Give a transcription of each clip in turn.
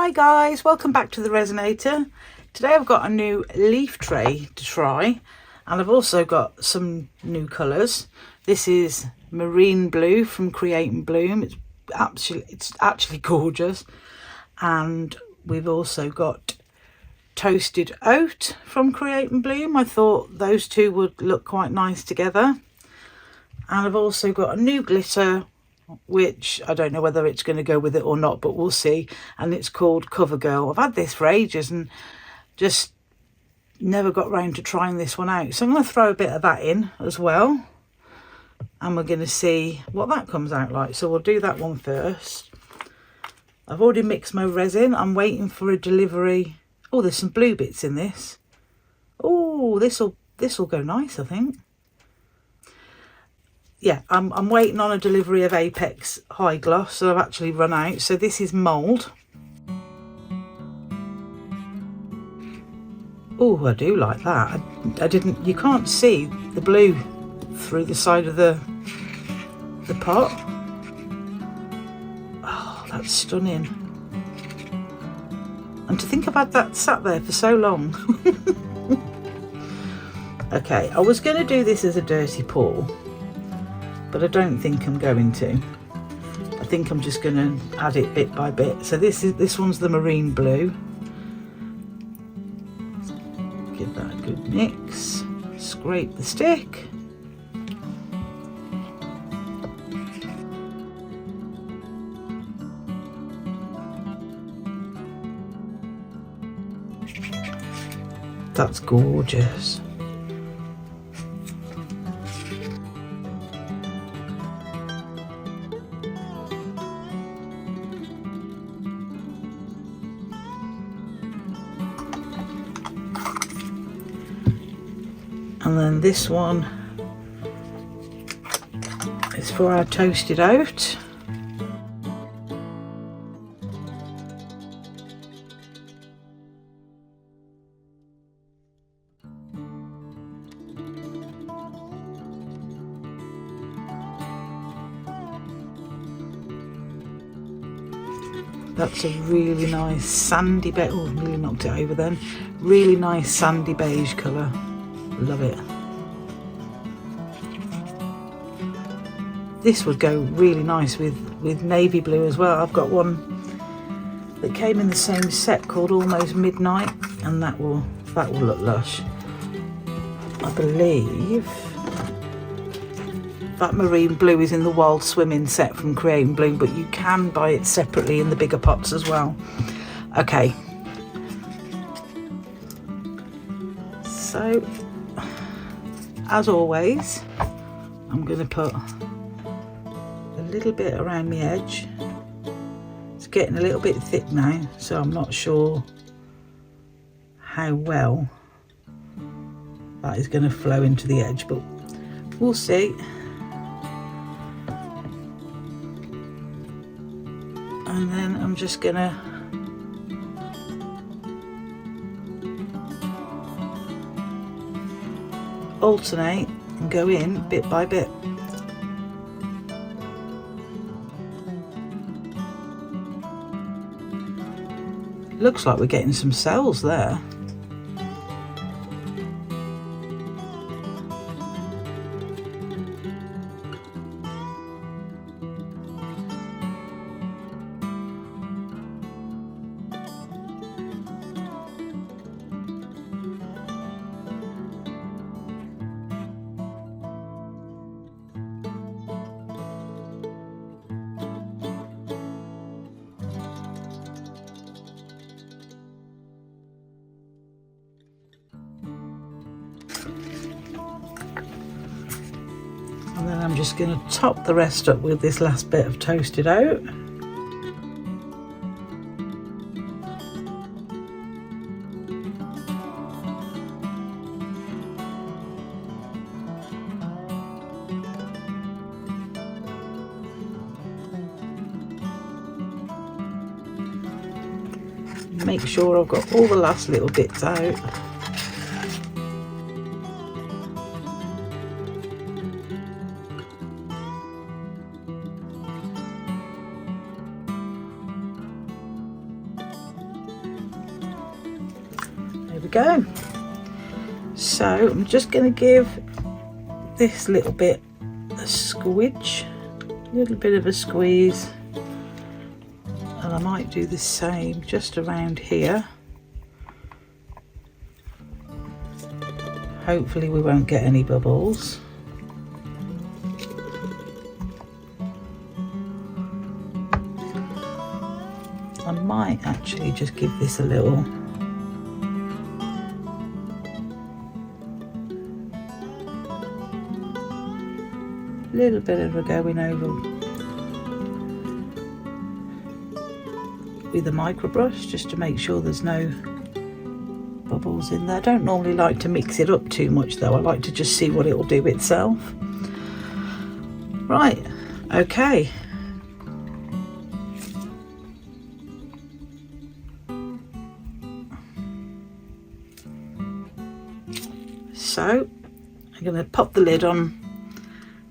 Hi guys, welcome back to the Resinator. Today I've got a new leaf tray to try, and I've also got some new colours. This is marine blue from Create and Bloom. It's actually gorgeous. And we've also got Toasted Oat from Create and Bloom. I thought those two would look quite nice together. And I've also got a new glitter, which I don't know whether it's going to go with it or not, but we'll see. And it's called CoverGirl. I've had this for ages and just never got round to trying this one out. So I'm going to throw a bit of that in as well, and we're going to see what that comes out like. So we'll do that one first. I've already mixed my resin. I'm waiting for a delivery. Oh, there's some blue bits in this. Oh, this'll go nice, I think. Yeah, I'm waiting on a delivery of Apex High Gloss, so I've actually run out. So this is mould. Oh, I do like that. You can't see the blue through the side of the pot. Oh, that's stunning. And to think about that sat there for so long. Okay, I was going to do this as a dirty pour, but I don't think I'm going to. I think I'm just going to add it bit by bit. So this one's the marine blue. Give that a good mix. Scrape the stick. That's gorgeous. And then this one is for our Toasted Oat. That's a really nice sandy beige. Oh, nearly knocked it over then. Really nice sandy beige colour. Love it. This would go really nice with navy blue as well. I've got one that came in the same set called Almost Midnight, and that will look lush. I believe that marine blue is in the Wild Swimming set from Create and Bloom, but you can buy it separately in the bigger pots as well. Okay. So, as always, I'm going to put a little bit around the edge. It's getting a little bit thick now, so I'm not sure how well that is going to flow into the edge, but we'll see. And then I'm just going to alternate and go in bit by bit. Looks like we're getting some cells there. And then I'm just going to top the rest up with this last bit of Toasted Oat. Make sure I've got all the last little bits out. go. So I'm just going to give this little bit a squidge, a little bit of a squeeze, and I might do the same just around here. Hopefully we won't get any bubbles. I might actually just give this a little bit of a going over with a micro brush just to make sure there's no bubbles in there. I don't normally like to mix it up too much though. I like to just see what it will do itself. Right, okay. So I'm going to pop the lid on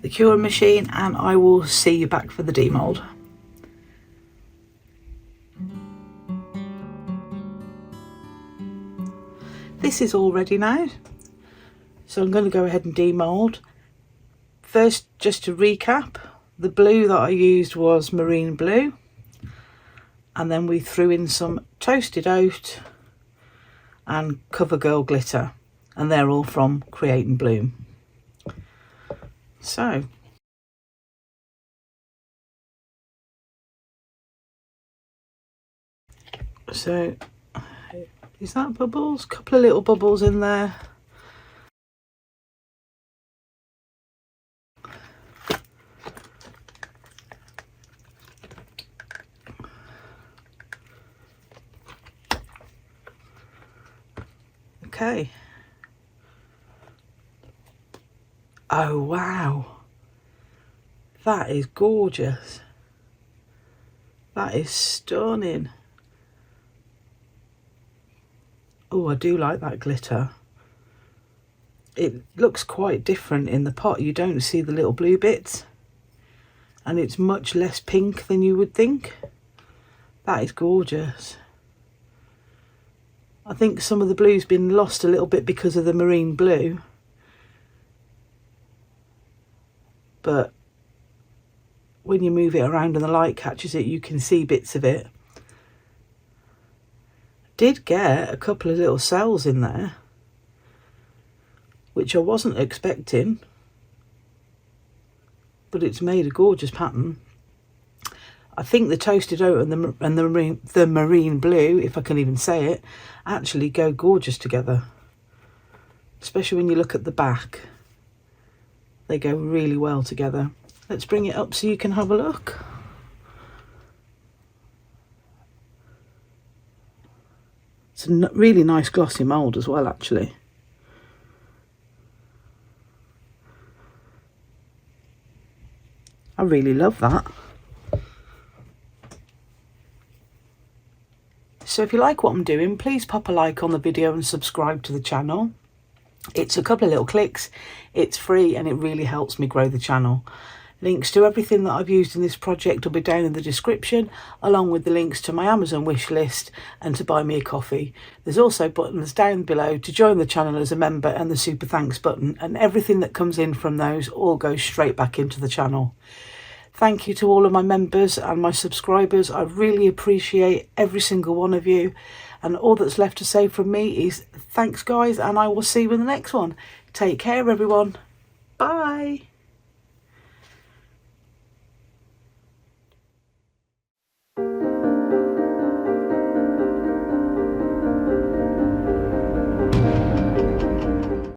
the curing machine and I will see you back for the demould. This is all ready now, so I'm going to go ahead and demould. First, just to recap, the blue that I used was marine blue, and then we threw in some Toasted Oat and CoverGirl glitter, and they're all from Create and Bloom. So is that bubbles? Couple of little bubbles in there. Okay. Oh wow, that is gorgeous. That is stunning. Oh, I do like that glitter. It looks quite different in the pot. You don't see the little blue bits, and it's much less pink than you would think. That is gorgeous. I think some of the blue's been lost a little bit because of the marine blue, but when you move it around and the light catches it, you can see bits of it. Did get a couple of little cells in there, which I wasn't expecting, but it's made a gorgeous pattern. I think the Toasted Oat and the marine blue, if I can even say it, actually go gorgeous together, especially when you look at the back. They go really well together. Let's bring it up so you can have a look. It's a really nice glossy mould as well, actually. I really love that. So if you like what I'm doing, please pop a like on the video and subscribe to the channel. It's a couple of little clicks, it's free, and it really helps me grow the channel. Links to everything that I've used in this project will be down in the description, along with the links to my Amazon wish list and to buy me a coffee. There's also buttons down below to join the channel as a member and the super thanks button, and everything that comes in from those all goes straight back into the channel. Thank you to all of my members and my subscribers. I really appreciate every single one of you, and all that's left to say from me is thanks guys, and I will see you in the next one. Take care everyone. Bye.